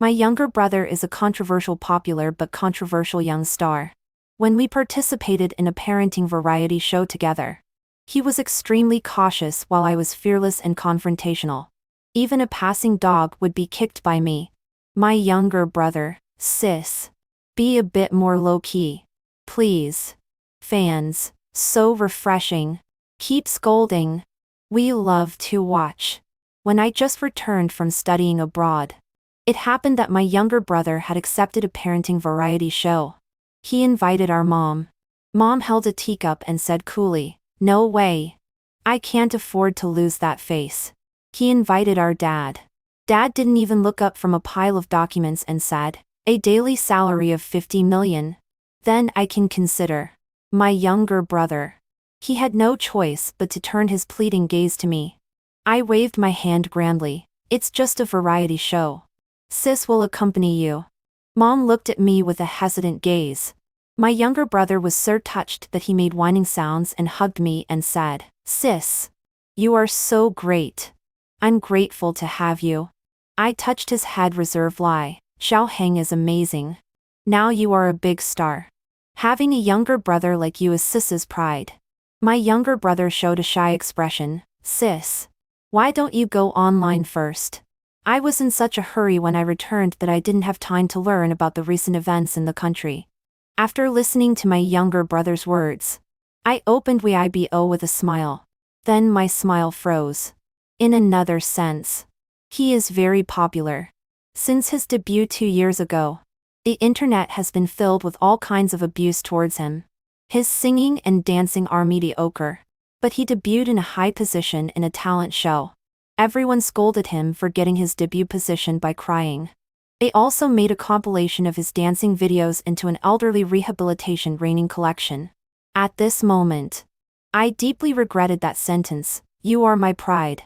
My younger brother is a controversial popular but controversial young star. When we participated in a parenting variety show together, he was extremely cautious while I was fearless and confrontational. Even a passing dog would be kicked by me. My younger brother, sis. Be a bit more low-key. Please. Fans, so refreshing. Keep scolding. We love to watch. When I just returned from studying abroad, it happened that my younger brother had accepted a parenting variety show. He invited our mom. Mom held a teacup and said coolly, "No way. I can't afford to lose that face." He invited our dad. Dad didn't even look up from a pile of documents and said, "A daily salary of 50 million. Then I can consider." My younger brother. He had no choice but to turn his pleading gaze to me. I waved my hand grandly. "It's just a variety show. Sis will accompany you." Mom looked at me with a hesitant gaze. My younger brother was so touched that he made whining sounds and hugged me and said, "Sis. You are so great. I'm grateful to have you." I touched his head reservedly. "Xiao Heng is amazing. Now you are a big star. Having a younger brother like you is sis's pride." My younger brother showed a shy expression. "Sis. Why don't you go online first?" I was in such a hurry when I returned that I didn't have time to learn about the recent events in the country. After listening to my younger brother's words, I opened Weibo with a smile. Then my smile froze. In another sense, he is very popular. Since his debut 2 years ago, the internet has been filled with all kinds of abuse towards him. His singing and dancing are mediocre, but he debuted in a high position in a talent show. Everyone scolded him for getting his debut position by crying. They also made a compilation of his dancing videos into an elderly rehabilitation training collection. At this moment, I deeply regretted that sentence, "You are my pride."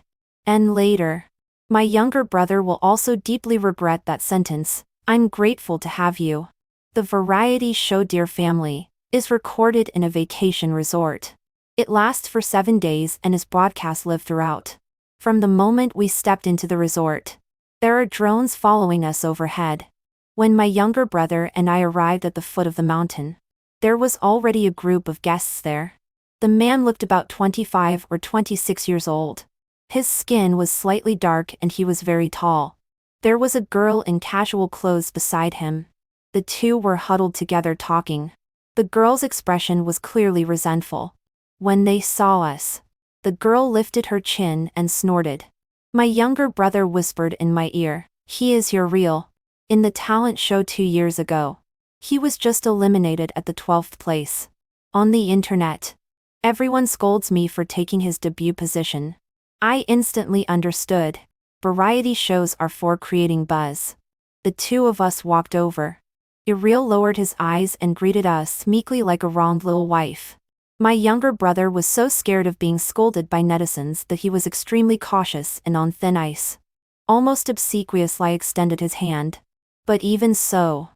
And later, my younger brother will also deeply regret that sentence, "I'm grateful to have you." The variety show Dear Family is recorded in a vacation resort. It lasts for 7 days and is broadcast live throughout. From the moment we stepped into the resort, there are drones following us overhead. When my younger brother and I arrived at the foot of the mountain, there was already a group of guests there. The man looked about 25 or 26 years old. His skin was slightly dark and he was very tall. There was a girl in casual clothes beside him. The two were huddled together talking. The girl's expression was clearly resentful. When they saw us, the girl lifted her chin and snorted. My younger brother whispered in my ear, "He is your real." In the talent show 2 years ago, he was just eliminated at the 12th place. On the internet, everyone scolds me for taking his debut position. I instantly understood. Variety shows are for creating buzz. The two of us walked over. Uriel lowered his eyes and greeted us meekly like a wronged little wife. My younger brother was so scared of being scolded by netizens that he was extremely cautious and on thin ice. Almost obsequiously extended his hand. But even so,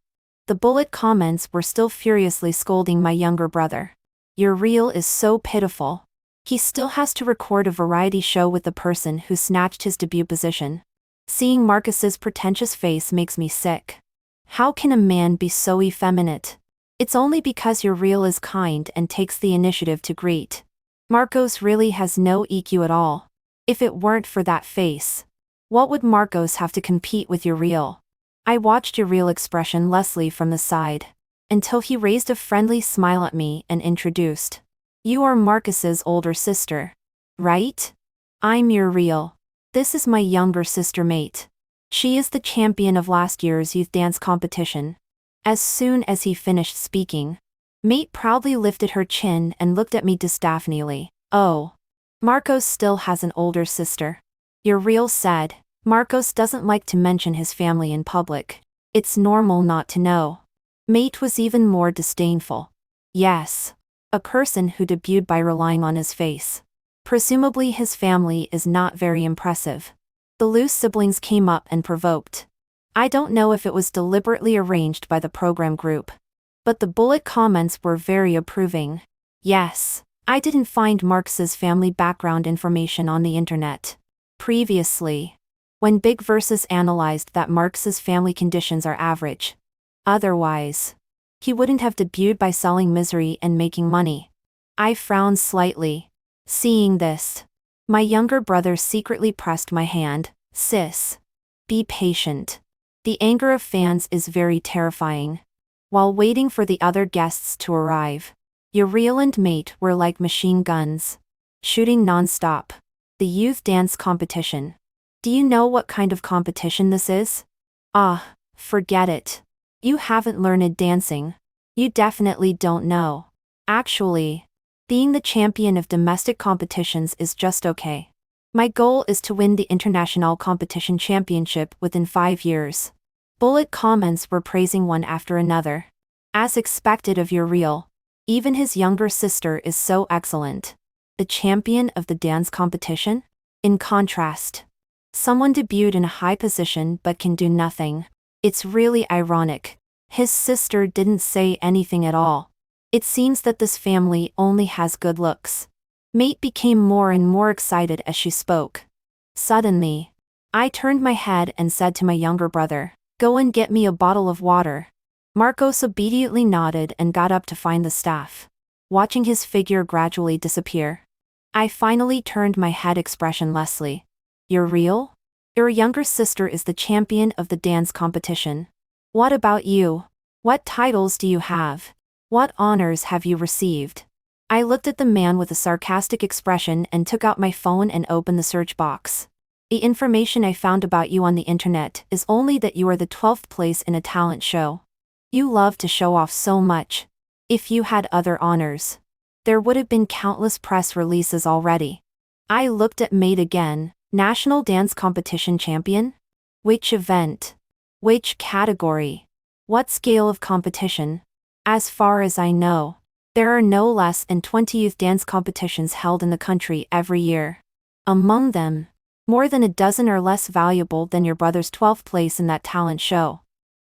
the bullet comments were still furiously scolding my younger brother. Uriel is so pitiful. He still has to record a variety show with the person who snatched his debut position. Seeing Marcus's pretentious face makes me sick. How can a man be so effeminate? It's only because Uriel is kind and takes the initiative to greet. Marcos really has no EQ at all. If it weren't for that face, what would Marcos have to compete with Uriel? I watched Uriel expression Leslie from the side, until he raised a friendly smile at me and introduced. "You are Marcus's older sister, right? I'm Uriel. This is my younger sister Mate. She is the champion of last year's youth dance competition." As soon as he finished speaking, Mate proudly lifted her chin and looked at me disdainfully. "Oh. Marcos still has an older sister." Uriel said. "Marcos doesn't like to mention his family in public. It's normal not to know." Mate was even more disdainful. "Yes. A person who debuted by relying on his face. Presumably his family is not very impressive." The loose siblings came up and provoked. I don't know if it was deliberately arranged by the program group, but the bullet comments were very approving. Yes, I didn't find Marcus's family background information on the internet. Previously, When Big Versus analyzed that Marx's family conditions are average. Otherwise, he wouldn't have debuted by selling misery and making money. I frowned slightly. Seeing this, my younger brother secretly pressed my hand. Sis, be patient. The anger of fans is very terrifying. While waiting for the other guests to arrive, Uriel and Mate were like machine guns, shooting non-stop. The youth dance competition. Do you know what kind of competition this is? Ah, forget it. You haven't learned dancing. You definitely don't know. Actually, being the champion of domestic competitions is just okay. My goal is to win the International Competition Championship within 5 years. Bullet comments were praising one after another. As expected of Uriel, even his younger sister is so excellent. The champion of the dance competition? In contrast, someone debuted in a high position but can do nothing. It's really ironic. His sister didn't say anything at all. It seems that this family only has good looks. Mate became more and more excited as she spoke. Suddenly, I turned my head and said to my younger brother, "Go and get me a bottle of water." Marcos obediently nodded and got up to find the staff. Watching his figure gradually disappear, I finally turned my head expressionlessly. "You're real? Your younger sister is the champion of the dance competition. What about you? What titles do you have? What honors have you received?" I looked at the man with a sarcastic expression and took out my phone and opened the search box. "The information I found about you on the internet is only that you are the 12th place in a talent show. You love to show off so much. If you had other honors, there would have been countless press releases already." I looked at Mate again. "National Dance Competition Champion? Which event? Which category? What scale of competition? As far as I know, there are no less than 20 youth dance competitions held in the country every year. Among them, more than a dozen are less valuable than your brother's 12th place in that talent show."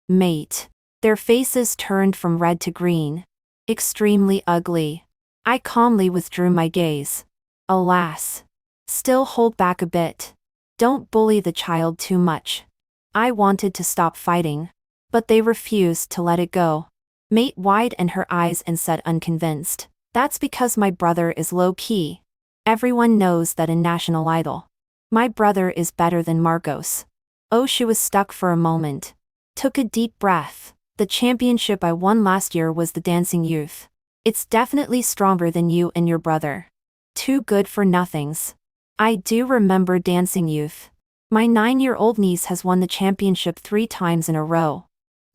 Mate. Their faces turned from red to green. Extremely ugly. I calmly withdrew my gaze. Alas. Still hold back a bit. Don't bully the child too much. I wanted to stop fighting, but they refused to let it go. Mate widened her eyes and said unconvinced, "That's because my brother is low-key. Everyone knows that in National Idol. My brother is better than Marcos." Oh, she was stuck for a moment. Took a deep breath. "The championship I won last year was the Dancing Youth. It's definitely stronger than you and your brother. Two good-for-nothings." I do remember Dancing Youth. My 9-year-old niece has won the championship 3 times in a row.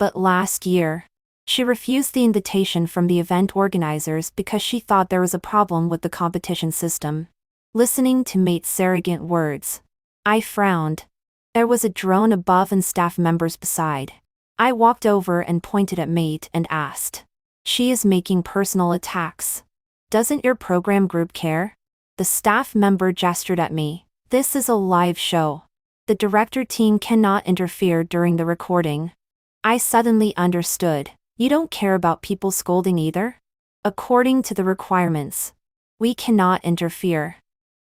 But last year, she refused the invitation from the event organizers because she thought there was a problem with the competition system. Listening to Mate's arrogant words, I frowned. There was a drone above and staff members beside. I walked over and pointed at Mate and asked, "She is making personal attacks. Doesn't your program group care?" The staff member gestured at me. "This is a live show. The director team cannot interfere during the recording." I suddenly understood. You don't care about people scolding either? According to the requirements, we cannot interfere.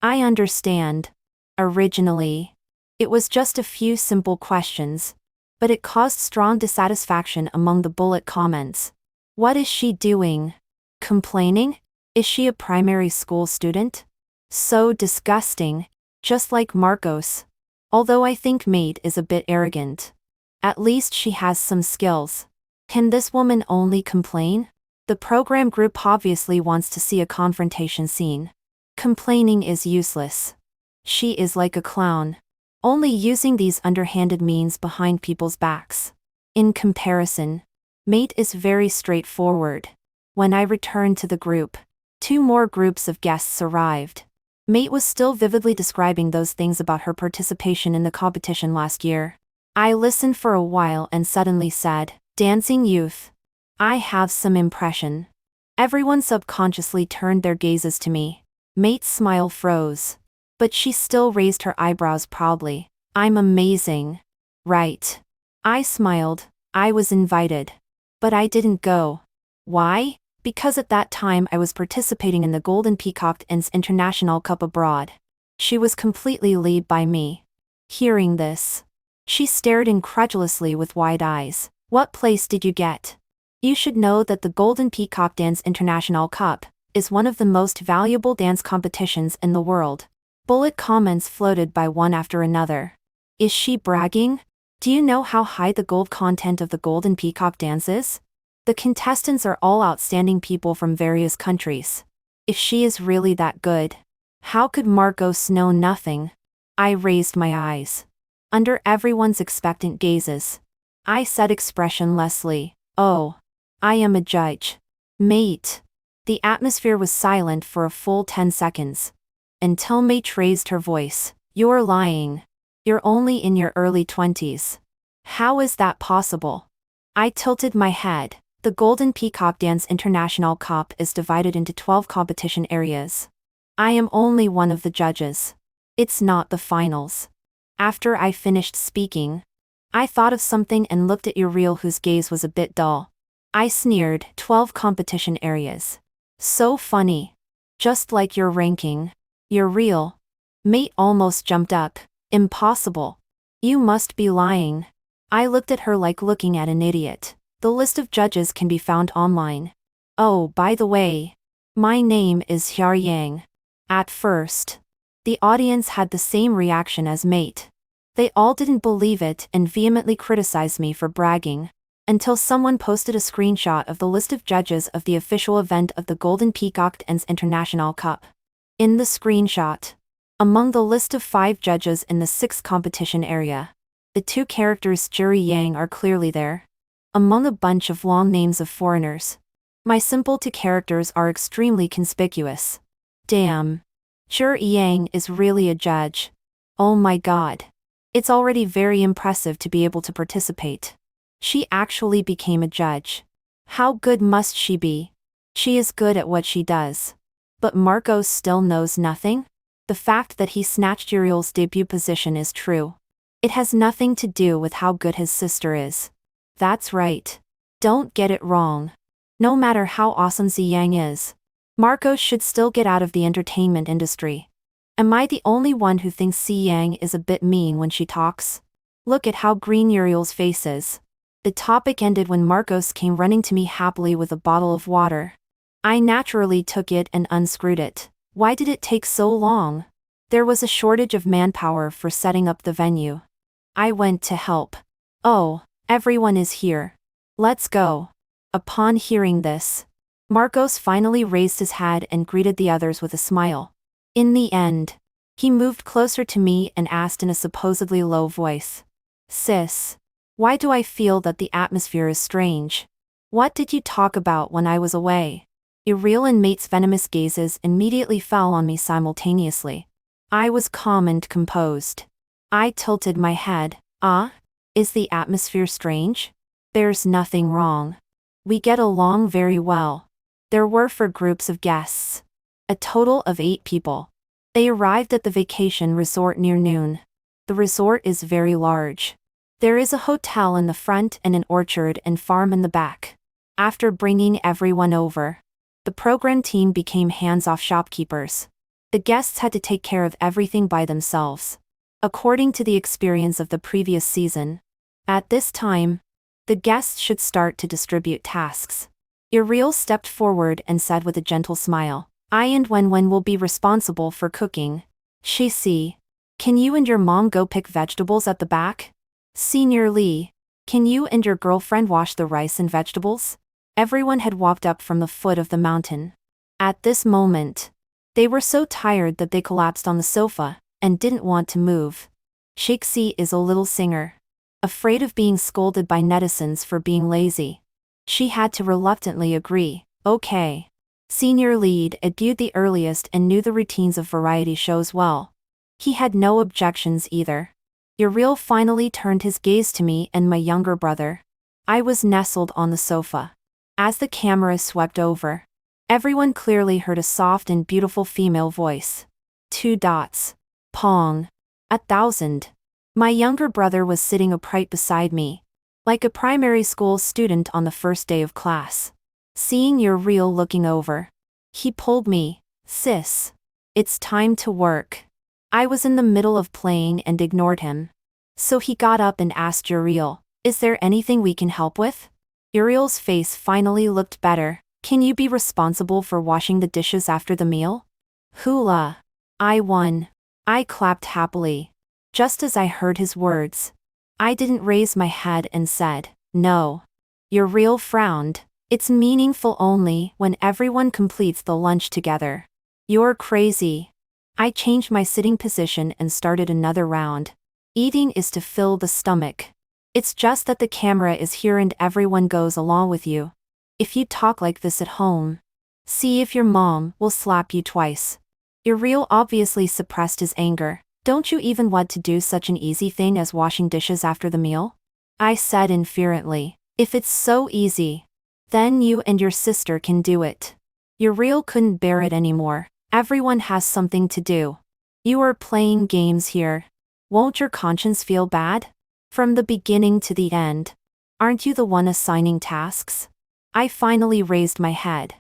I understand. Originally, it was just a few simple questions, but it caused strong dissatisfaction among the bullet comments. What is she doing? Complaining? Is she a primary school student? So disgusting, just like Marcos. Although I think Mate is a bit arrogant. At least she has some skills. Can this woman only complain? The program group obviously wants to see a confrontation scene. Complaining is useless. She is like a clown, only using these underhanded means behind people's backs. In comparison, Mate is very straightforward. When I returned to the group, 2 more groups of guests arrived. Mate was still vividly describing those things about her participation in the competition last year. I listened for a while and suddenly said, "Dancing Youth. I have some impression." Everyone subconsciously turned their gazes to me. Mate's smile froze, but she still raised her eyebrows proudly. "I'm amazing. Right." I smiled. I was invited. But I didn't go. Why? Because at that time I was participating in the Golden Peacock Inns International Cup abroad. She was completely led by me. Hearing this, she stared incredulously with wide eyes. What place did you get? You should know that the Golden Peacock Dance International Cup is one of the most valuable dance competitions in the world. Bullet comments floated by one after another. Is she bragging? Do you know how high the gold content of the Golden Peacock Dance is? The contestants are all outstanding people from various countries. If she is really that good, how could Marcos know nothing? I raised my eyes. Under everyone's expectant gazes, I said expressionlessly, "Oh, I am a judge. Mate." The atmosphere was silent for a full 10 seconds. Until Mate raised her voice. "You're lying. You're only in your early 20s. How is that possible?" I tilted my head. The Golden Peacock Dance International Cup is divided into 12 competition areas. I am only one of the judges. It's not the finals. After I finished speaking, I thought of something and looked at Uriel, whose gaze was a bit dull. I sneered. 12 competition areas. So funny. Just like your ranking. Uriel. Mate almost jumped up. Impossible. You must be lying. I looked at her like looking at an idiot. The list of judges can be found online. Oh, by the way, my name is Hyar Yang. At first, the audience had the same reaction as Mate. They all didn't believe it and vehemently criticized me for bragging, until someone posted a screenshot of the list of judges of the official event of the Golden Peacock Dance International Cup. In the screenshot, among the list of 5 judges in the 6th competition area, the 2 characters Jury Yang are clearly there. Among a bunch of long names of foreigners, my simple 2 characters are extremely conspicuous. Damn. Jury Yang is really a judge. Oh my god. It's already very impressive to be able to participate. She actually became a judge. How good must she be? She is good at what she does. But Marcos still knows nothing? The fact that he snatched Uriel's debut position is true. It has nothing to do with how good his sister is. That's right. Don't get it wrong. No matter how awesome Ziyang is, Marcos should still get out of the entertainment industry. Am I the only one who thinks Ziyang is a bit mean when she talks? Look at how green Uriel's face is. The topic ended when Marcos came running to me happily with a bottle of water. I naturally took it and unscrewed it. Why did it take so long? There was a shortage of manpower for setting up the venue. I went to help. Oh, everyone is here. Let's go. Upon hearing this, Marcos finally raised his head and greeted the others with a smile. In the end, he moved closer to me and asked in a supposedly low voice, "Sis, why do I feel that the atmosphere is strange? What did you talk about when I was away?" Uriel and Mate's venomous gazes immediately fell on me simultaneously. I was calm and composed. I tilted my head. Is the atmosphere strange? There's nothing wrong. We get along very well. There were 4 groups of guests. A total of 8 people. They arrived at the vacation resort near noon. The resort is very large. There is a hotel in the front and an orchard and farm in the back. After bringing everyone over, the program team became hands-off shopkeepers. The guests had to take care of everything by themselves, according to the experience of the previous season. At this time, the guests should start to distribute tasks. Uriel stepped forward and said with a gentle smile, "I and Wen will be responsible for cooking. Shi, can you and your mom go pick vegetables at the back? Senior Lee, can you and your girlfriend wash the rice and vegetables?" Everyone had walked up from the foot of the mountain. At this moment, they were so tired that they collapsed on the sofa and didn't want to move. Shixi is a little singer. Afraid of being scolded by netizens for being lazy, she had to reluctantly agree. Okay. Senior Lead debuted the earliest and knew the routines of variety shows well. He had no objections either. Uriel finally turned his gaze to me and my younger brother. I was nestled on the sofa. As the camera swept over, everyone clearly heard a soft and beautiful female voice. 2 dots. Pong. 1,000. My younger brother was sitting upright beside me, like a primary school student on the first day of class. Seeing Uriel looking over, he pulled me. "Sis, it's time to work." I was in the middle of playing and ignored him. So he got up and asked Uriel, "Is there anything we can help with?" Uriel's face finally looked better. "Can you be responsible for washing the dishes after the meal?" Hula. I won. I clapped happily. Just as I heard his words, I didn't raise my head and said, "No." Uriel frowned. "It's meaningful only when everyone completes the lunch together." "You're crazy." I changed my sitting position and started another round. Eating is to fill the stomach. It's just that the camera is here and everyone goes along with you. If you talk like this at home, see if your mom will slap you twice. Uriel obviously suppressed his anger. "Don't you even want to do such an easy thing as washing dishes after the meal?" I said inferently. "If it's so easy, then you and your sister can do it." Uriel couldn't bear it anymore. "Everyone has something to do. You are playing games here. Won't your conscience feel bad? From the beginning to the end. Aren't you the one assigning tasks?" I finally raised my head,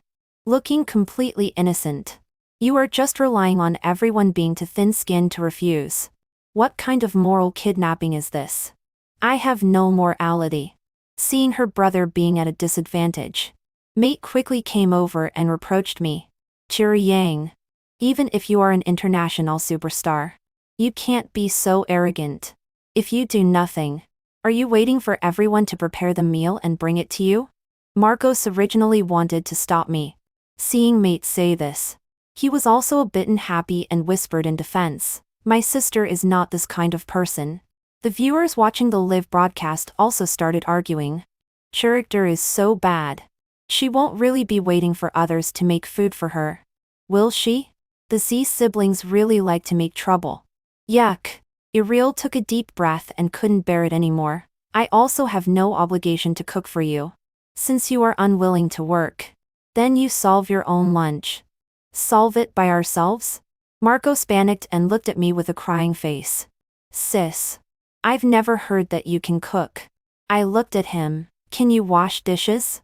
looking completely innocent. "You are just relying on everyone being too thin-skinned to refuse. What kind of moral kidnapping is this?" "I have no morality." Seeing her brother being at a disadvantage, Mate quickly came over and reproached me. "Chiri Yang. Even if you are an international superstar, you can't be so arrogant. If you do nothing, are you waiting for everyone to prepare the meal and bring it to you?" Marcos originally wanted to stop me. Seeing Mate say this, he was also a bit unhappy and whispered in defense, "My sister is not this kind of person." The viewers watching the live broadcast also started arguing. "Character is so bad. She won't really be waiting for others to make food for her, will she? The Z siblings really like to make trouble." Yuck. Uriel took a deep breath and couldn't bear it anymore. "I also have no obligation to cook for you. Since you are unwilling to work, then you solve your own lunch." "Solve it by ourselves?" Marcos panicked and looked at me with a crying face. "Sis, I've never heard that you can cook." I looked at him. "Can you wash dishes?"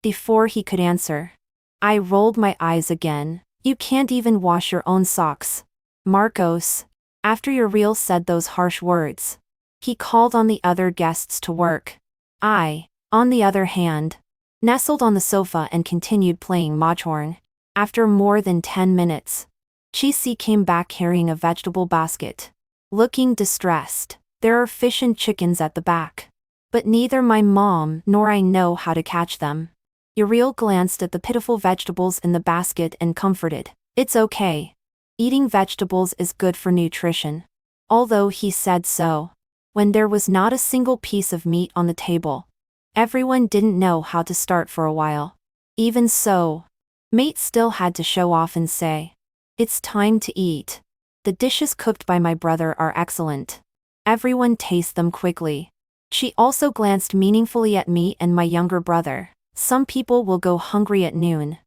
Before he could answer, I rolled my eyes again. "You can't even wash your own socks." Marcos. After Uriel said those harsh words, he called on the other guests to work. I, on the other hand, nestled on the sofa and continued playing mahjong. After more than 10 minutes, Chi-Si came back carrying a vegetable basket, looking distressed. "There are fish and chickens at the back, but neither my mom nor I know how to catch them." Uriel glanced at the pitiful vegetables in the basket and comforted. "It's okay. Eating vegetables is good for nutrition." Although he said so, when there was not a single piece of meat on the table, everyone didn't know how to start for a while. Even so, Mate still had to show off and say, "It's time to eat. The dishes cooked by my brother are excellent. Everyone taste them quickly." She also glanced meaningfully at me and my younger brother. "Some people will go hungry at noon,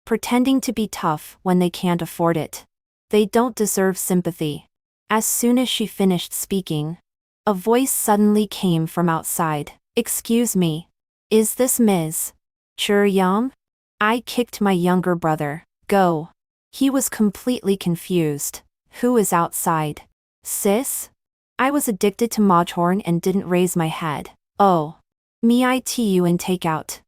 pretending to be tough when they can't afford it. They don't deserve sympathy." As soon as she finished speaking, a voice suddenly came from outside. "Excuse me. Is this Ms. Churyam?" I kicked my younger brother. "Go." He was completely confused. "Who is outside?" "Sis?" I was addicted to mahjong and didn't raise my head. "Oh. Me itu and takeout."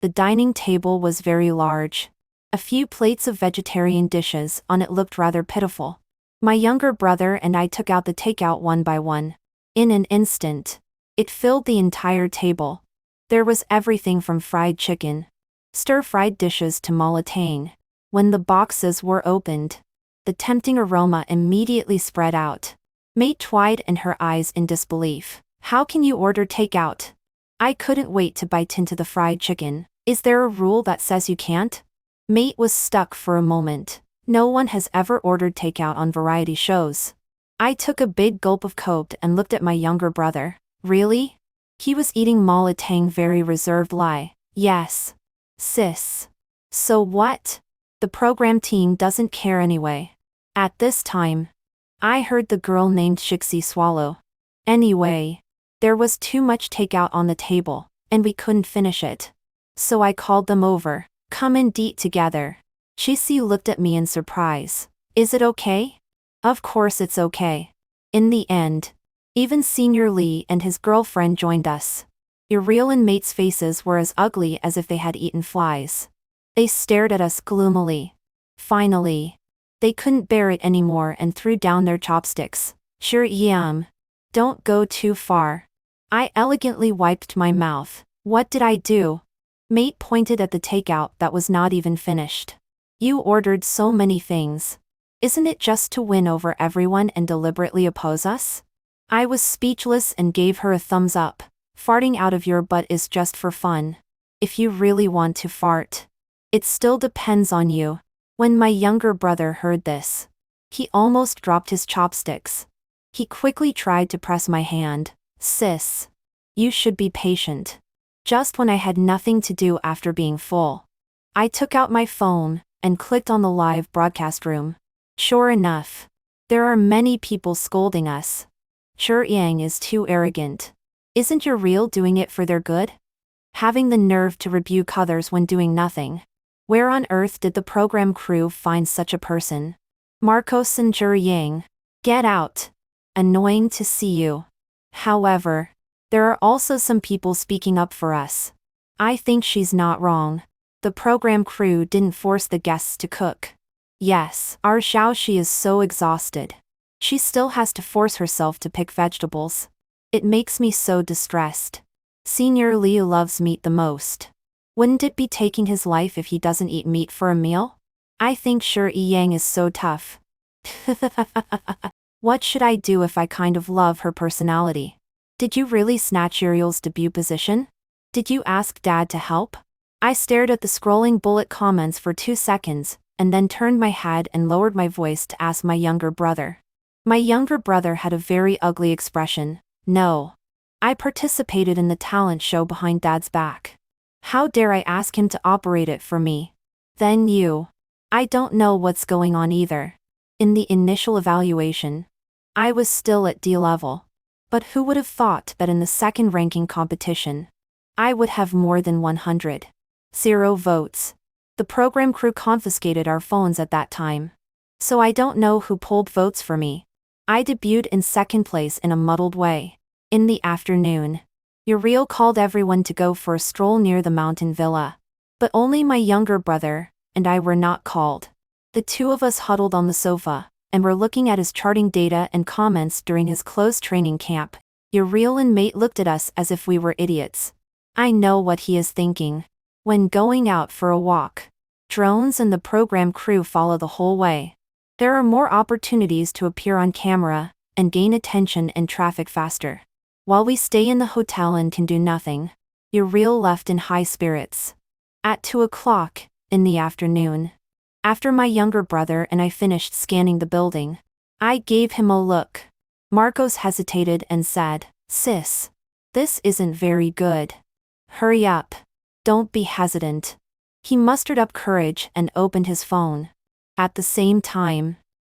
The dining table was very large. A few plates of vegetarian dishes on it looked rather pitiful. My younger brother and I took out the takeout one by one. In an instant, it filled the entire table. There was everything from fried chicken, stir-fried dishes to malatang. When the boxes were opened, the tempting aroma immediately spread out. Mate twined in her eyes in disbelief. "How can you order takeout?" I couldn't wait to bite into the fried chicken. "Is there a rule that says you can't?" Mate was stuck for a moment. No one has ever ordered takeout on variety shows. I took a big gulp of coke and looked at my younger brother. "Really?" He was eating malatang very reserved lie. "Yes. Sis." "So what? The program team doesn't care anyway." At this time, I heard the girl named Shixi swallow. Anyway, there was too much takeout on the table, and we couldn't finish it. So I called them over. "Come and eat together." Shixi looked at me in surprise. "Is it okay?" Of course it's okay. In the end, even Senior Lee and his girlfriend joined us. Uriel and Mate's faces were as ugly as if they had eaten flies. They stared at us gloomily. Finally, they couldn't bear it anymore and threw down their chopsticks. Sure, don't go too far. I elegantly wiped my mouth. What did I do? Mate pointed at the takeout that was not even finished. You ordered so many things. Isn't it just to win over everyone and deliberately oppose us? I was speechless and gave her a thumbs up. Farting out of your butt is just for fun. If you really want to fart. It still depends on you. When my younger brother heard this, he almost dropped his chopsticks. He quickly tried to press my hand. Sis, you should be patient. Just when I had nothing to do after being full, I took out my phone and clicked on the live broadcast room. Sure enough, there are many people scolding us. Sure, Yang is too arrogant. Isn't your real doing it for their good? Having the nerve to rebuke others when doing nothing. Where on earth did the program crew find such a person? Marcos and Yang. Get out. Annoying to see you. However, there are also some people speaking up for us. I think she's not wrong. The program crew didn't force the guests to cook. Yes, our Xiaoxi is so exhausted. She still has to force herself to pick vegetables. It makes me so distressed. Senior Lee loves meat the most. Wouldn't it be taking his life if he doesn't eat meat for a meal? I think sure Yang is so tough. What should I do if I kind of love her personality? Did you really snatch Uriel's debut position? Did you ask Dad to help? I stared at the scrolling bullet comments for 2 seconds, and then turned my head and lowered my voice to ask my younger brother. My younger brother had a very ugly expression. No. I participated in the talent show behind Dad's back. How dare I ask him to operate it for me? Then you. I don't know what's going on either. In the initial evaluation, I was still at D level. But who would have thought that in the second ranking competition, I would have more than 100 votes. The program crew confiscated our phones at that time. So I don't know who pulled votes for me. I debuted in second place in a muddled way. In the afternoon, Uriel called everyone to go for a stroll near the mountain villa. But only my younger brother and I were not called. The two of us huddled on the sofa, and were looking at his charting data and comments during his closed training camp. Uriel and Mate looked at us as if we were idiots. I know what he is thinking. When going out for a walk, drones and the program crew follow the whole way. There are more opportunities to appear on camera and gain attention and traffic faster. While we stay in the hotel and can do nothing, Uriel left in high spirits. At 2 o'clock in the afternoon, after my younger brother and I finished scanning the building, I gave him a look. Marcos hesitated and said, Sis, this isn't very good. Hurry up. Don't be hesitant. He mustered up courage and opened his phone. At the same time,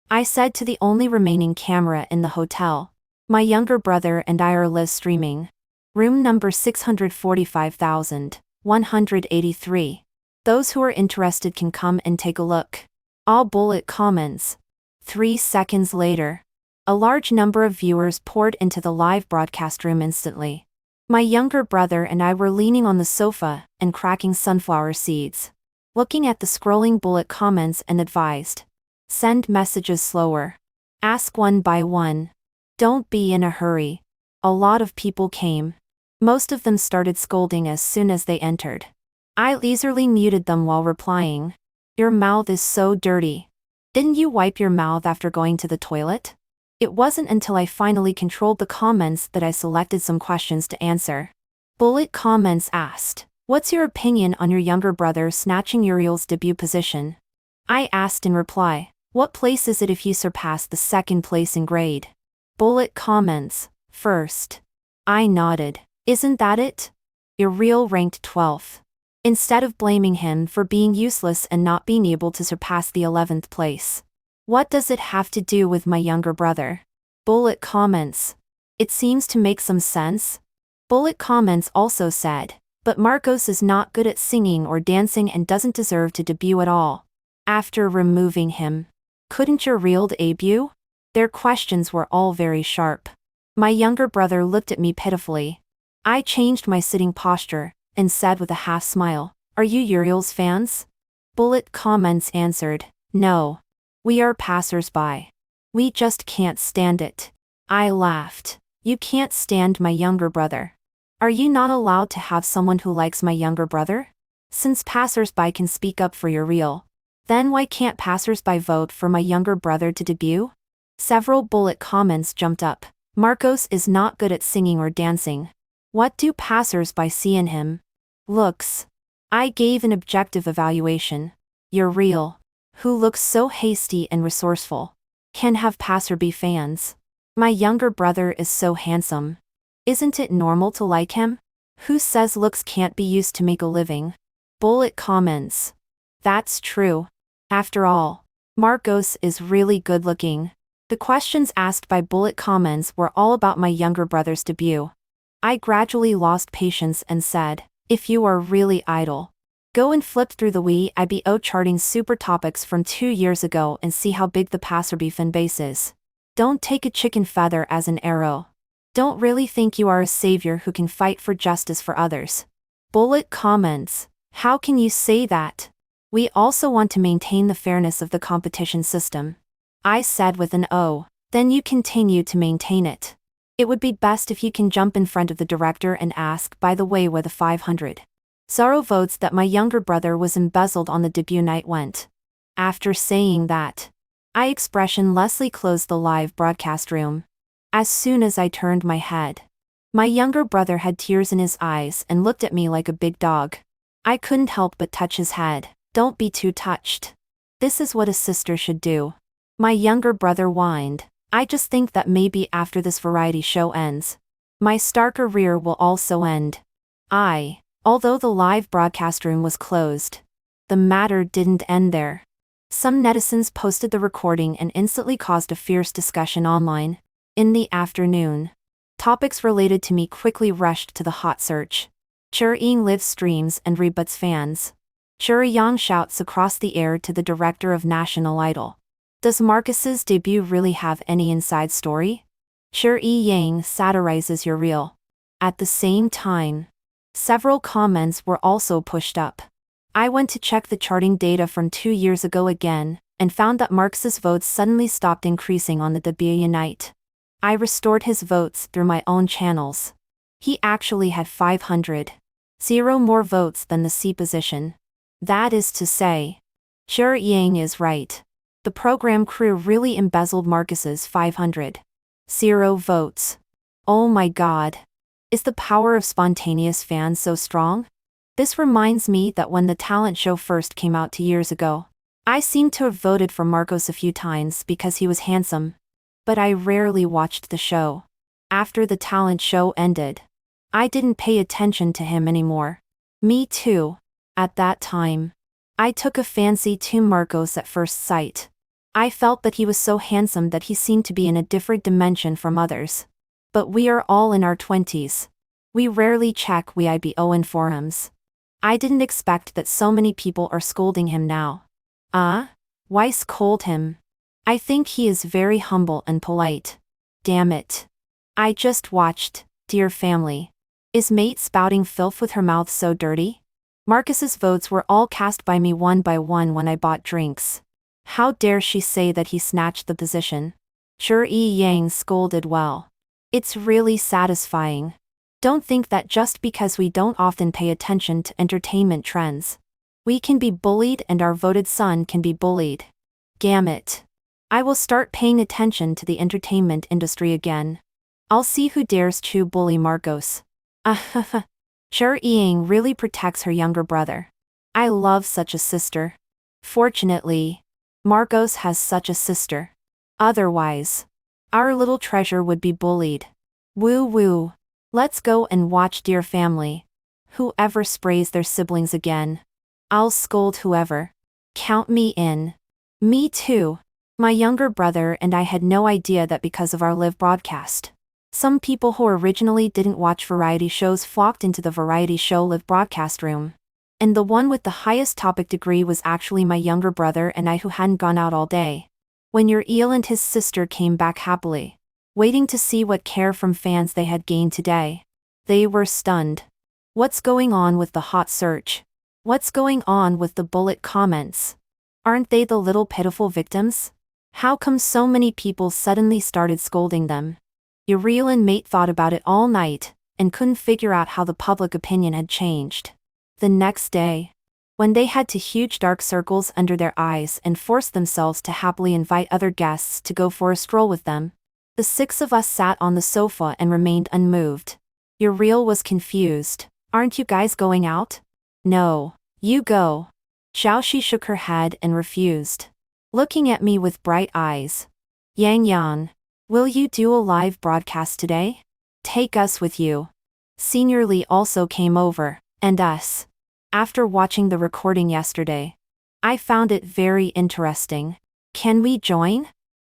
I said to the only remaining camera in the hotel, my younger brother and I are live streaming. Room number 645,183. Those who are interested can come and take a look. All bullet comments. 3 seconds later, a large number of viewers poured into the live broadcast room instantly. My younger brother and I were leaning on the sofa and cracking sunflower seeds, looking at the scrolling bullet comments and advised, send messages slower. Ask one by one. Don't be in a hurry. A lot of people came. Most of them started scolding as soon as they entered. I leisurely muted them while replying, your mouth is so dirty. Didn't you wipe your mouth after going to the toilet? It wasn't until I finally controlled the comments that I selected some questions to answer. Bullet comments asked, what's your opinion on your younger brother snatching Uriel's debut position? I asked in reply, what place is it if you surpass the second place in grade? Bullet comments, first. I nodded, isn't that it? Uriel ranked 12th. Instead of blaming him for being useless and not being able to surpass the 11th place. What does it have to do with my younger brother? Bullet comments. It seems to make some sense. Bullet comments also said, but Marcos is not good at singing or dancing and doesn't deserve to debut at all. After removing him, couldn't your real debut? Their questions were all very sharp. My younger brother looked at me pitifully. I changed my sitting posture and said with a half smile, "Are you Uriel's fans?" Bullet comments answered, "No. We are passers-by. We just can't stand it." I laughed. "You can't stand my younger brother. Are you not allowed to have someone who likes my younger brother? Since passers-by can speak up for Uriel, then why can't passers-by vote for my younger brother to debut?" Several Bullet comments jumped up. "Marcos is not good at singing or dancing. What do passers-by see in him?" "Looks." I gave an objective evaluation. "Uriel, who looks so hasty and resourceful, can have passerby fans. My younger brother is so handsome. Isn't it normal to like him? Who says looks can't be used to make a living?" Bullet comments. "That's true. After all, Marcos is really good looking." The questions asked by Bullet comments were all about my younger brother's debut. I gradually lost patience and said, "If you are really idle, go and flip through the Weibo charting super topics from 2 years ago and see how big the passerby fan base is. Don't take a chicken feather as an arrow. Don't really think you are a savior who can fight for justice for others." Bullet comments. "How can you say that? We also want to maintain the fairness of the competition system." I said with an "Oh, then you continue to maintain it. It would be best if you can jump in front of the director and ask, by the way, where the 500 Zaro votes that my younger brother was embezzled on the debut night went." After saying that, I expressionlessly closed the live broadcast room. As soon as I turned my head, my younger brother had tears in his eyes and looked at me like a big dog. I couldn't help but touch his head. "Don't be too touched. This is what a sister should do." My younger brother whined, "I just think that maybe after this variety show ends, my star career will also end." Although the live broadcast room was closed, the matter didn't end there. Some netizens posted the recording and instantly caused a fierce discussion online. In the afternoon, topics related to me quickly rushed to the hot search. Churiying live streams and rebuts fans. Churiyang shouts across the air to the director of National Idol, "Does Marcus's debut really have any inside story?" Churiyang satirizes Uriel. At the same time, several comments were also pushed up. I went to check the charting data from 2 years ago again, and found that Marcus's votes suddenly stopped increasing on the debut night. I restored his votes through my own channels. He actually had 500 more votes than the C position. That is to say, Churiyang is right. The program crew really embezzled Marcus's 500 votes. Oh my god. Is the power of spontaneous fans so strong? This reminds me that when the talent show first came out 2 years ago, I seemed to have voted for Marcos a few times because he was handsome. But I rarely watched the show. After the talent show ended, I didn't pay attention to him anymore. Me too. At that time, I took a fancy to Marcos at first sight. I felt that he was so handsome that he seemed to be in a different dimension from others. But we are all in our 20s. We rarely check Weibo and forums. I didn't expect that so many people are scolding him now. Why scold him? I think he is very humble and polite. Damn it. I just watched, dear family. Is mate spouting filth with her mouth so dirty? Marcus's votes were all cast by me one by one when I bought drinks. How dare she say that he snatched the position? Churiyang scolded well. It's really satisfying. Don't think that just because we don't often pay attention to entertainment trends, we can be bullied and our voted son can be bullied. Damn it. I will start paying attention to the entertainment industry again. I'll see who dares to bully Marcos. Churiyang really protects her younger brother. I love such a sister. Fortunately, Marcos has such a sister. Otherwise, our little treasure would be bullied. Woo woo. Let's go and watch Dear Family. Whoever sprays their siblings again, I'll scold whoever. Count me in. Me too. My younger brother and I had no idea that because of our live broadcast, some people who originally didn't watch variety shows flocked into the variety show live broadcast room. And the one with the highest topic degree was actually my younger brother and I who hadn't gone out all day. When your eel and his sister came back happily, waiting to see what care from fans they had gained today. They were stunned. What's going on with the hot search? What's going on with the bullet comments? Aren't they the little pitiful victims? How come so many people suddenly started scolding them? Uriel and Mate thought about it all night, and couldn't figure out how the public opinion had changed. The next day, when they had huge dark circles under their eyes and forced themselves to happily invite other guests to go for a stroll with them, the six of us sat on the sofa and remained unmoved. Uriel was confused. Aren't you guys going out? No, you go. Xiaoxi shook her head and refused, looking at me with bright eyes. Yang Yan, will you do a live broadcast today? Take us with you. Senior Li also came over, and us. After watching the recording yesterday, I found it very interesting. Can we join?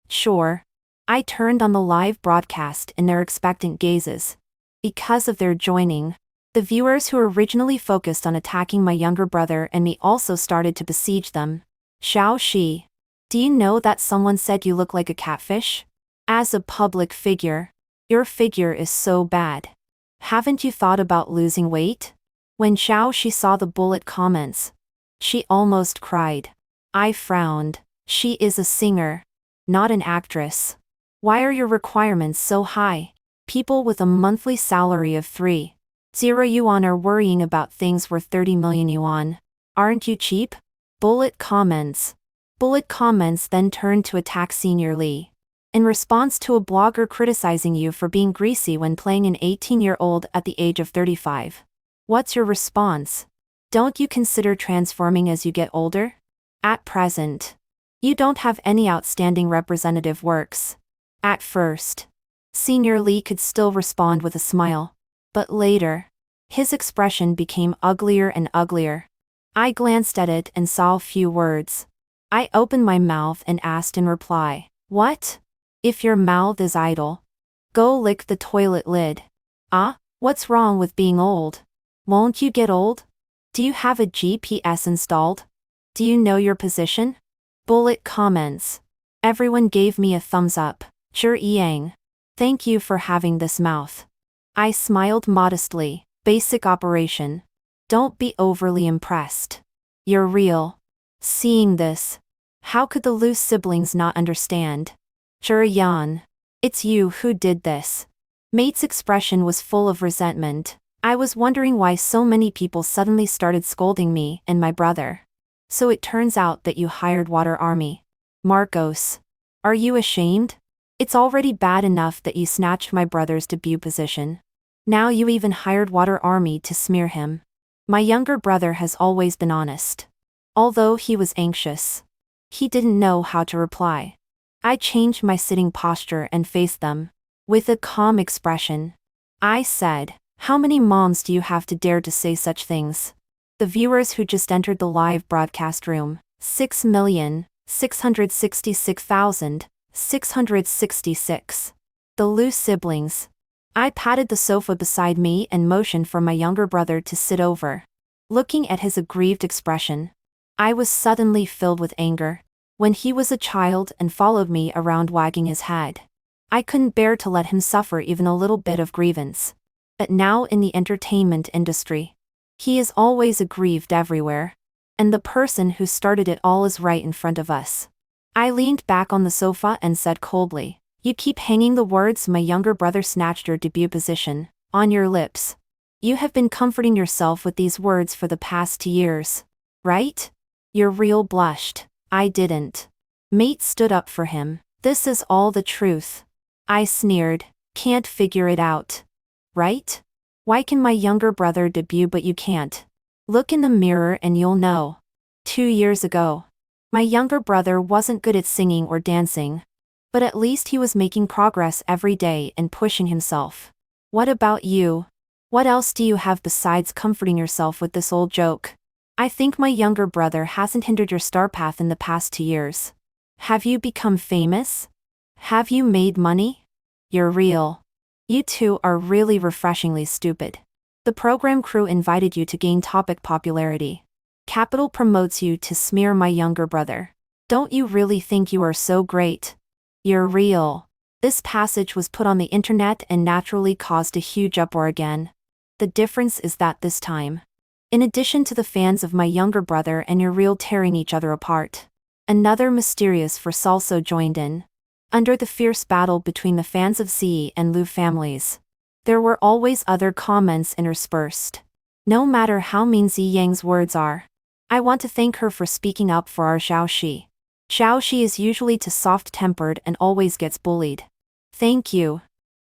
Sure. I turned on the live broadcast in their expectant gazes. Because of their joining, the viewers who originally focused on attacking my younger brother and me also started to besiege them. Xiaoxi, do you know that someone said you look like a catfish? As a public figure, your figure is so bad. Haven't you thought about losing weight? When Xiaoxi saw the bullet comments, she almost cried. I frowned. She is a singer, not an actress. Why are your requirements so high? People with a monthly salary of 3,000 yuan are worrying about things worth 30 million yuan. Aren't you cheap? Bullet comments. Bullet comments then turned to attack Senior Li. In response to a blogger criticizing you for being greasy when playing an 18-year-old at the age of 35. What's your response? Don't you consider transforming as you get older? At present, you don't have any outstanding representative works. At first, Senior Li could still respond with a smile. But later, his expression became uglier and uglier. I glanced at it and saw a few words. I opened my mouth and asked in reply, what? If your mouth is idle, go lick the toilet lid. Ah, what's wrong with being old? Won't you get old? Do you have a GPS installed? Do you know your position? Bullet comments. Everyone gave me a thumbs up. Zhi Yang. Thank you for having this mouth. I smiled modestly. Basic operation. Don't be overly impressed. You're real. Seeing this, how could the Lu siblings not understand? Zhi Yan. It's you who did this. Mate's expression was full of resentment. I was wondering why so many people suddenly started scolding me and my brother. So it turns out that you hired Water Army. Marcos. Are you ashamed? It's already bad enough that you snatched my brother's debut position. Now you even hired Water Army to smear him. My younger brother has always been honest. Although he was anxious, he didn't know how to reply. I changed my sitting posture and faced them. With a calm expression, I said, how many moms do you have to dare to say such things? The viewers who just entered the live broadcast room, 6,666,666. The Lu siblings. I patted the sofa beside me and motioned for my younger brother to sit over. Looking at his aggrieved expression, I was suddenly filled with anger. When he was a child and followed me around wagging his head, I couldn't bear to let him suffer even a little bit of grievance. But now in the entertainment industry, he is always aggrieved everywhere. And the person who started it all is right in front of us. I leaned back on the sofa and said coldly, you keep hanging the words my younger brother snatched your debut position on your lips. You have been comforting yourself with these words for the past 2 years, right? Uriel blushed. I didn't. Mate stood up for him. This is all the truth. I sneered. Can't figure it out. Right? Why can my younger brother debut but you can't? Look in the mirror and you'll know. 2 years ago, my younger brother wasn't good at singing or dancing. But at least he was making progress every day and pushing himself. What about you? What else do you have besides comforting yourself with this old joke? I think my younger brother hasn't hindered your star path in the past 2 years. Have you become famous? Have you made money? You're real. You two are really refreshingly stupid. The program crew invited you to gain topic popularity. Capital promotes you to smear my younger brother. Don't you really think you are so great? You're real. This passage was put on the internet and naturally caused a huge uproar again. The difference is that this time, in addition to the fans of my younger brother and your real tearing each other apart, another mysterious force also joined in. Under the fierce battle between the fans of Z and Lu families, there were always other comments interspersed. No matter how mean Zi Yang's words are, I want to thank her for speaking up for our Xiaoxi. Xiaoxi is usually too soft-tempered and always gets bullied. Thank you,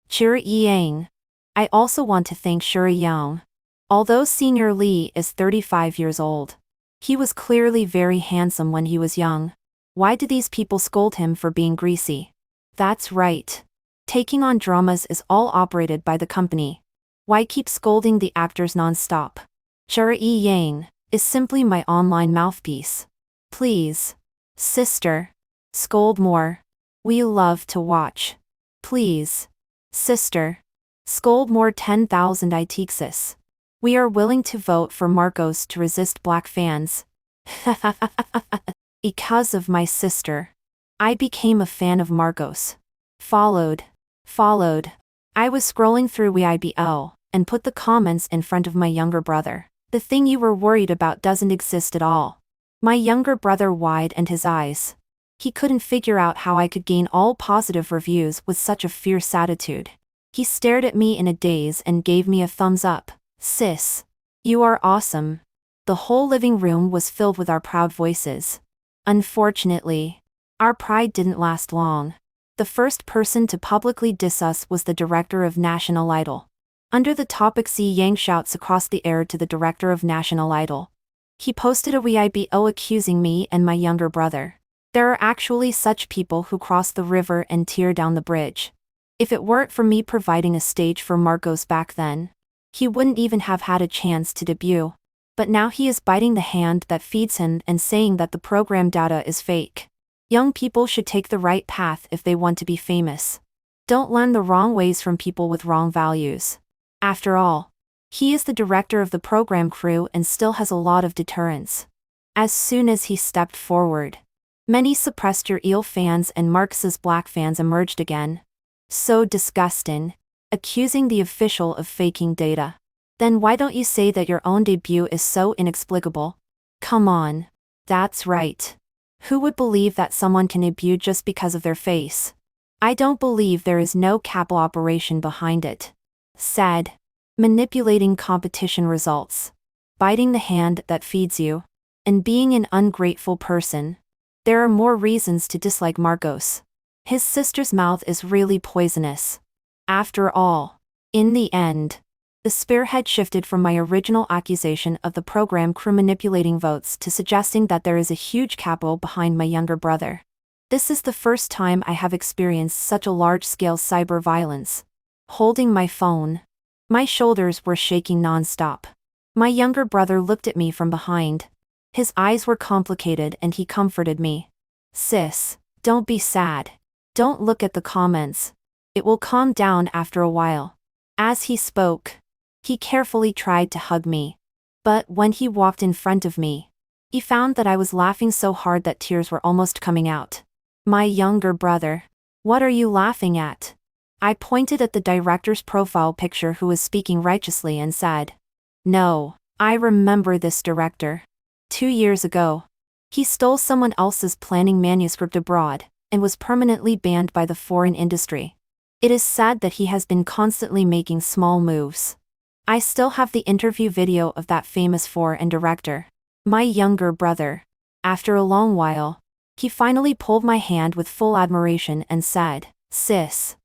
Qi Yang. I also want to thank Shi Yang. Although Senior Li is 35 years old, he was clearly very handsome when he was young. Why do these people scold him for being greasy? That's right. Taking on dramas is all operated by the company. Why keep scolding the actors non-stop? Shi Yang is simply my online mouthpiece. Please, sister, scold more. We love to watch. Please, sister, scold more. 10,000 itexis. We are willing to vote for Marcos to resist black fans. Because of my sister, I became a fan of Marcos. Followed. I was scrolling through Weibo and put the comments in front of my younger brother. The thing you were worried about doesn't exist at all. My younger brother widened his eyes. He couldn't figure out how I could gain all positive reviews with such a fierce attitude. He stared at me in a daze and gave me a thumbs up. Sis, you are awesome. The whole living room was filled with our proud voices. Unfortunately, our pride didn't last long. The first person to publicly diss us was the director of National Idol. Under the topic Zi Yang shouts across the air to the director of National Idol. He posted a Weibo accusing me and my younger brother. There are actually such people who cross the river and tear down the bridge. If it weren't for me providing a stage for Marcos back then, he wouldn't even have had a chance to debut. But now he is biting the hand that feeds him and saying that the program data is fake. Young people should take the right path if they want to be famous. Don't learn the wrong ways from people with wrong values. After all, he is the director of the program crew and still has a lot of deterrence. As soon as he stepped forward, many suppressed your eel fans and Marcus's black fans emerged again. So disgusting. Accusing the official of faking data. Then why don't you say that your own debut is so inexplicable? Come on. That's right. Who would believe that someone can debut just because of their face? I don't believe there is no capital operation behind it. Said. Manipulating competition results. Biting the hand that feeds you. And being an ungrateful person. There are more reasons to dislike Marcos. His sister's mouth is really poisonous. After all, in the end, the spearhead shifted from my original accusation of the program crew manipulating votes to suggesting that there is a huge capital behind my younger brother. This is the first time I have experienced such a large-scale cyber violence. Holding my phone, my shoulders were shaking non-stop. My younger brother looked at me from behind. His eyes were complicated and he comforted me. Sis, don't be sad. Don't look at the comments. It will calm down after a while. As he spoke, he carefully tried to hug me. But when he walked in front of me, he found that I was laughing so hard that tears were almost coming out. My younger brother. What are you laughing at? I pointed at the director's profile picture who was speaking righteously and said, No, I remember this director. 2 years ago, he stole someone else's planning manuscript abroad, and was permanently banned by the foreign industry. It is sad that he has been constantly making small moves. I still have the interview video of that famous foreign director. My younger brother. After a long while, he finally pulled my hand with full admiration and said, Sis,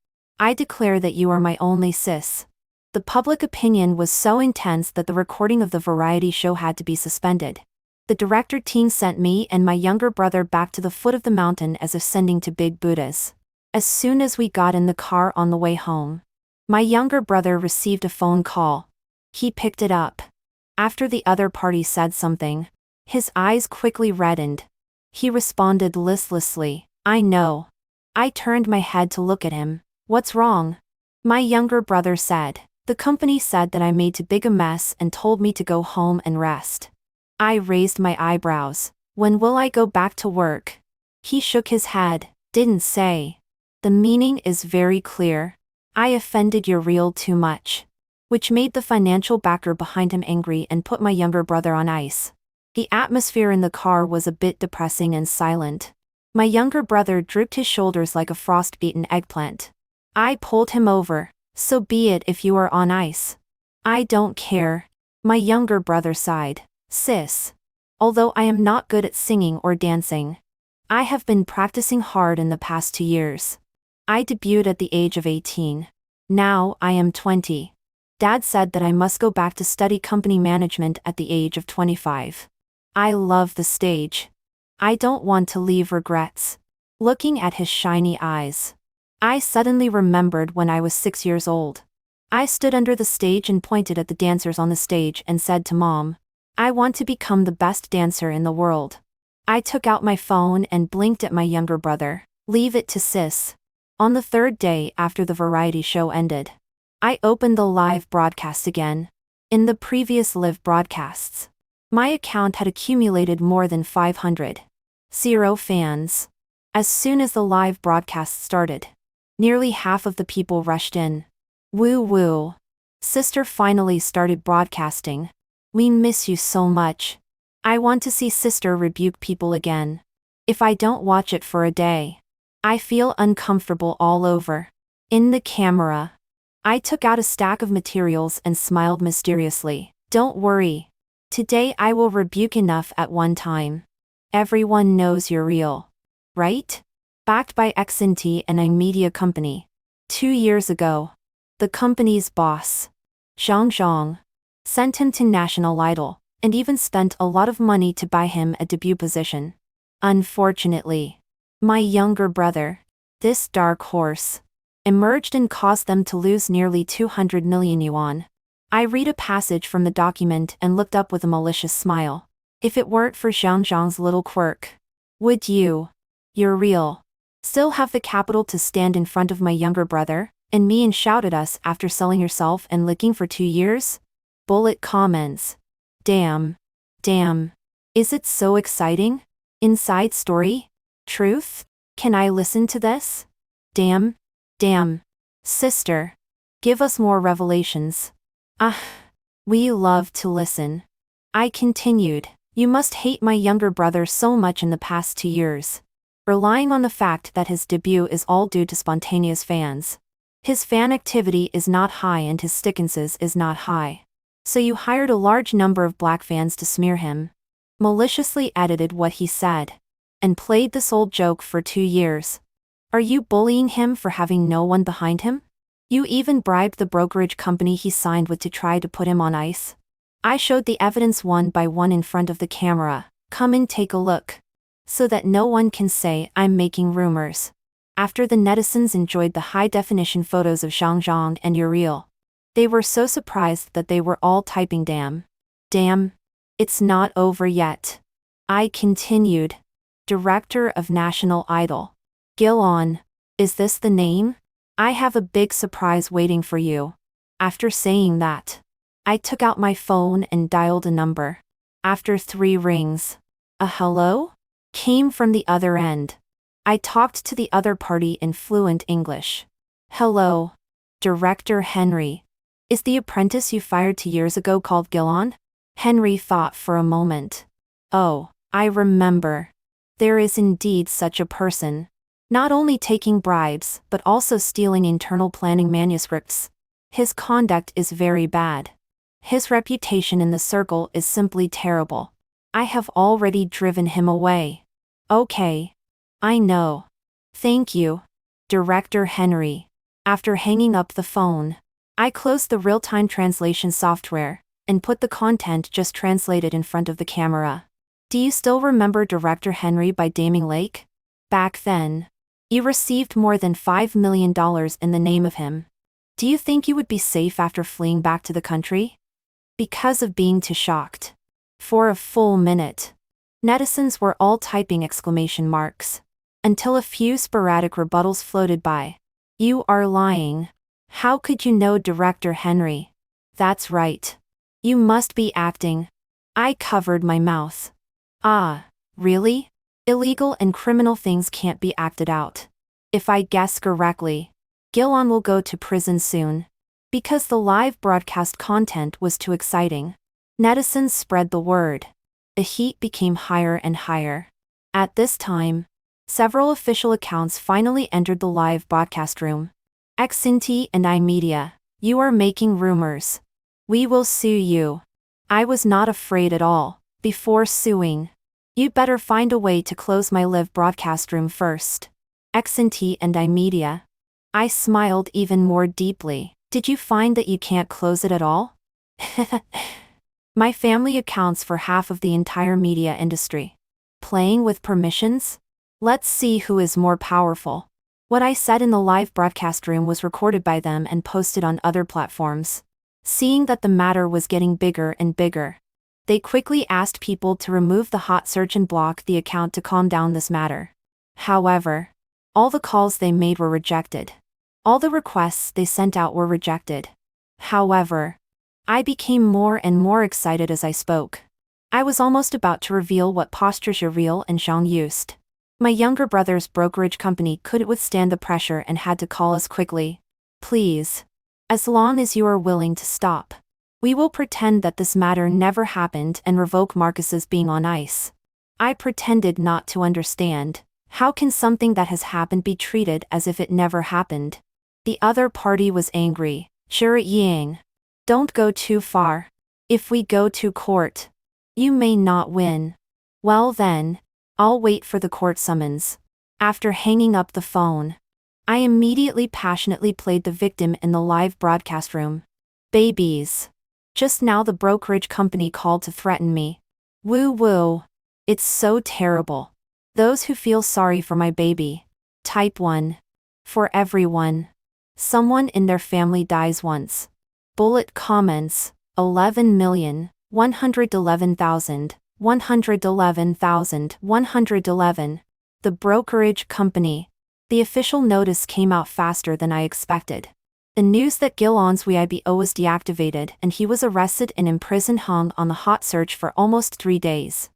I declare that you are my only sis. The public opinion was so intense that the recording of the variety show had to be suspended. The director team sent me and my younger brother back to the foot of the mountain as if sending to Big Buddhas. As soon as we got in the car on the way home, my younger brother received a phone call. He picked it up. After the other party said something, his eyes quickly reddened. He responded listlessly, I know. I turned my head to look at him. What's wrong? My younger brother said, the company said that I made too big a mess and told me to go home and rest. I raised my eyebrows. When will I go back to work? He shook his head, didn't say. The meaning is very clear. I offended your real too much. Which made the financial backer behind him angry and put my younger brother on ice. The atmosphere in the car was a bit depressing and silent. My younger brother drooped his shoulders like a frost-beaten eggplant. I pulled him over. So be it if you are on ice. I don't care. My younger brother sighed. Sis. Although I am not good at singing or dancing, I have been practicing hard in the past 2 years. I debuted at the age of 18. Now I am 20. Dad said that I must go back to study company management at the age of 25. I love the stage. I don't want to leave regrets. Looking at his shiny eyes, I suddenly remembered when I was 6 years old. I stood under the stage and pointed at the dancers on the stage and said to Mom, I want to become the best dancer in the world. I took out my phone and blinked at my younger brother. Leave it to sis. On the 3rd day after the variety show ended, I opened the live broadcast again. In the previous live broadcasts, my account had accumulated more than 500. 0 fans. As soon as the live broadcast started, nearly half of the people rushed in. Woo woo. Sister finally started broadcasting. We miss you so much. I want to see sister rebuke people again. If I don't watch it for a day, I feel uncomfortable all over. In the camera, I took out a stack of materials and smiled mysteriously. Don't worry. Today I will rebuke enough at one time. Everyone knows you're real. Right? Backed by Xinti and a media company. 2 years ago, the company's boss, Zhang, sent him to National Idol, and even spent a lot of money to buy him a debut position. Unfortunately, my younger brother, this dark horse, emerged and caused them to lose nearly 200 million yuan. I read a passage from the document and looked up with a malicious smile. If it weren't for Zhang's little quirk, would you're real, still have the capital to stand in front of my younger brother and me and shout at us after selling yourself and licking for 2 years? Bullet comments. Damn. Is it so exciting? Inside story? Truth? Can I listen to this? Damn. Sister. Give us more revelations. We love to listen. I continued. You must hate my younger brother so much in the past 2 years. Relying on the fact that his debut is all due to spontaneous fans. His fan activity is not high and his stickiness is not high. So you hired a large number of black fans to smear him. Maliciously edited what he said. And played this old joke for 2 years. Are you bullying him for having no one behind him? You even bribed the brokerage company he signed with to try to put him on ice? I showed the evidence one by one in front of the camera. Come and take a look. So that no one can say I'm making rumors. After the netizens enjoyed the high-definition photos of Zhang and Uriel, they were so surprised that they were all typing damn. It's not over yet. I continued. Director of National Idol. Gilon. Is this the name? I have a big surprise waiting for you. After saying that, I took out my phone and dialed a number. After 3 rings, a hello? Came from the other end. I talked to the other party in fluent English. Hello. Director Henry. Is the apprentice you fired 2 years ago called Gilon? Henry thought for a moment. Oh, I remember. There is indeed such a person. Not only taking bribes, but also stealing internal planning manuscripts. His conduct is very bad. His reputation in the circle is simply terrible. I have already driven him away. Okay. I know. Thank you, Director Henry. After hanging up the phone, I closed the real-time translation software and put the content just translated in front of the camera. Do you still remember Director Henry by Daming Lake? Back then, you received more than $5 million in the name of him. Do you think you would be safe after fleeing back to the country? Because of being too shocked. For a full minute, netizens were all typing exclamation marks. Until a few sporadic rebuttals floated by. You are lying. How could you know Director Henry? That's right. You must be acting. I covered my mouth. Ah, really? Illegal and criminal things can't be acted out. If I guess correctly, Gilon will go to prison soon. Because the live broadcast content was too exciting. Netizens spread the word. The heat became higher and higher. At this time, several official accounts finally entered the live broadcast room. Accompanies and iMedia, you are making rumors. We will sue you. I was not afraid at all. Before suing, you'd better find a way to close my live broadcast room first. Accompanies and iMedia. I smiled even more deeply. Did you find that you can't close it at all? My family accounts for half of the entire media industry. Playing with permissions? Let's see who is more powerful. What I said in the live broadcast room was recorded by them and posted on other platforms. Seeing that the matter was getting bigger and bigger, they quickly asked people to remove the hot search and block the account to calm down this matter. However, all the calls they made were rejected. All the requests they sent out were rejected. However, I became more and more excited as I spoke. I was almost about to reveal what postures Real and Zhang used. My younger brother's brokerage company couldn't withstand the pressure and had to call us quickly. Please. As long as you are willing to stop, we will pretend that this matter never happened and revoke Marcus's being on ice. I pretended not to understand. How can something that has happened be treated as if it never happened? The other party was angry. Yang, don't go too far. If we go to court, you may not win. Well then, I'll wait for the court summons. After hanging up the phone, I immediately passionately played the victim in the live broadcast room. Babies. Just now the brokerage company called to threaten me. Woo woo. It's so terrible. Those who feel sorry for my baby. Type 1. For everyone. Someone in their family dies once. Bullet comments, 11,111,000. 111,111. The brokerage company. The official notice came out faster than I expected. The news that Gilon's Weibo was deactivated and he was arrested and imprisoned hung on the hot search for almost 3 days.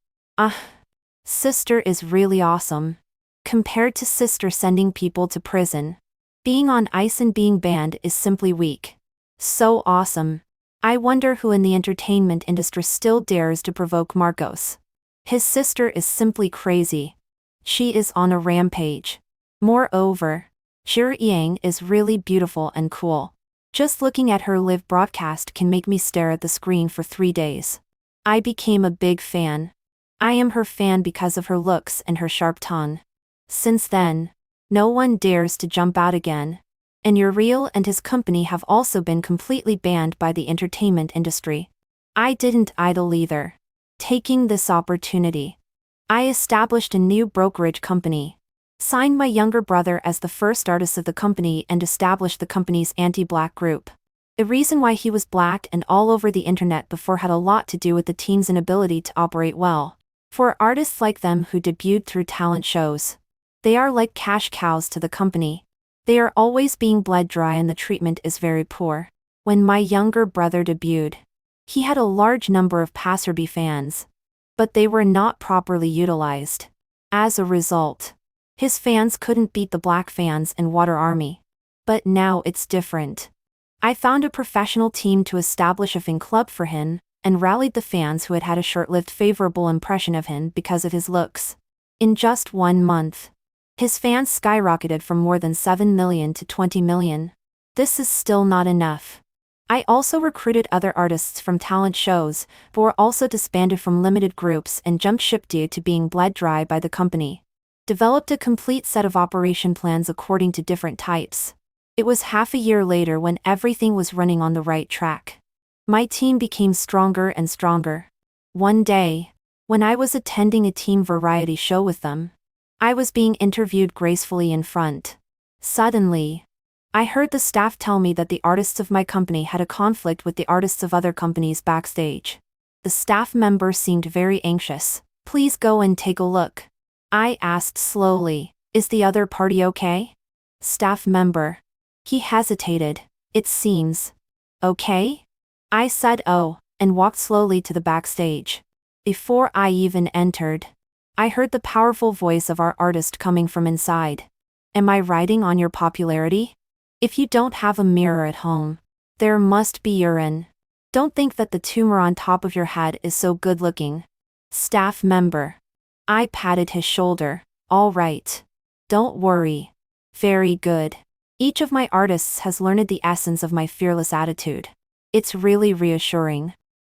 Sister is really awesome. Compared to Sister sending people to prison, being on ice and being banned is simply weak. So awesome. I wonder who in the entertainment industry still dares to provoke Marcos. His sister is simply crazy. She is on a rampage. Moreover, Yang is really beautiful and cool. Just looking at her live broadcast can make me stare at the screen for 3 days. I became a big fan. I am her fan because of her looks and her sharp tongue. Since then, no one dares to jump out again. And Real and his company have also been completely banned by the entertainment industry. I didn't idle either. Taking this opportunity, I established a new brokerage company, signed my younger brother as the first artist of the company and established the company's anti-black group. The reason why he was black and all over the internet before had a lot to do with the team's inability to operate well. For artists like them who debuted through talent shows, they are like cash cows to the company. They are always being bled dry and the treatment is very poor. When my younger brother debuted, he had a large number of passerby fans, but they were not properly utilized. As a result, his fans couldn't beat the black fans in Water Army. But now it's different. I found a professional team to establish a fan club for him, and rallied the fans who had had a short-lived favorable impression of him because of his looks. In just 1 month, his fans skyrocketed from more than 7 million to 20 million. This is still not enough. I also recruited other artists from talent shows, but were also disbanded from limited groups and jumped ship due to being bled dry by the company. Developed a complete set of operation plans according to different types. It was half a year later when everything was running on the right track. My team became stronger and stronger. One day, when I was attending a team variety show with them, I was being interviewed gracefully in front. Suddenly, I heard the staff tell me that the artists of my company had a conflict with the artists of other companies backstage. The staff member seemed very anxious. Please go and take a look. I asked slowly, is the other party okay? Staff member. He hesitated. It seems. Okay? I said oh, and walked slowly to the backstage. Before I even entered, I heard the powerful voice of our artist coming from inside. Am I riding on your popularity? If you don't have a mirror at home, there must be urine. Don't think that the tumor on top of your head is so good looking. Staff member. I patted his shoulder. All right. Don't worry. Very good. Each of my artists has learned the essence of my fearless attitude. It's really reassuring.